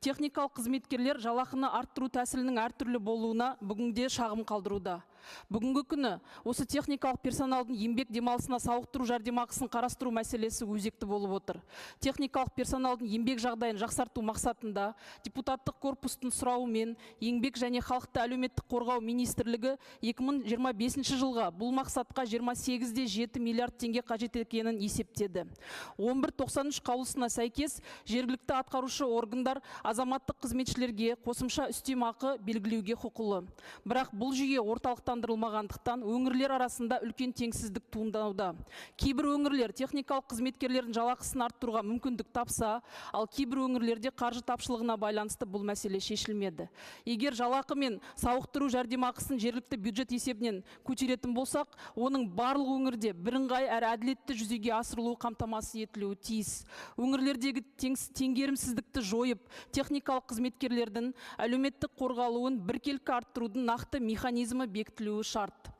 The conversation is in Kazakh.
Техникалық қызметкерлер жалақыны арттыру тәсілінің әртүрлі болуына бүгінде шағым қалдыруда. Бүгінгі күні осы техникалық персоналдың еңбек демалысына сауықтыру жәрдемақысын қарастыру мәселесі өзекті болып отыр. Техникалық персоналдың еңбек жағдайын жақсарту мақсатында депутаттық корпустың сұрауымен еңбек және халықты әлеуметтік қорғау министрлігі 2025 жылға бұл мақсатқа 28,7 миллиард теңге қажет екенін есептеді. 1193 қаулысына сәйкес жергілікті атқарушы органдар азаматтық қызметшілерге қосымша үстемақы белгілеуге құқылы. Бірақ бұл жүйе орталықтандырылмағандықтан өңірлер арасында үлкен теңсіздік туындауда. Кейбір өңірлер техникалық қызметкерлердің жалақысын арттыруға мүмкіндік тапса, ал кейбір өңірлерде қаржы тапшылығына байланысты бұл мәселе шешілмеді. Егер жалақы мен сауықтыру жәрдемақысын жергілікті бюджет есебінен көтеретін болсақ, оның барлық өңірде бірыңғай әрі әділетті жүзеге асырылуы қамтамасыз етілуі тиіс. Өңірлердегі теңгерімсіздікті жойып, техникалық қызметкерлердің әлеуметтік қорғалуын біркелкі арттырудың нақты механизмі бекітілуі шарт.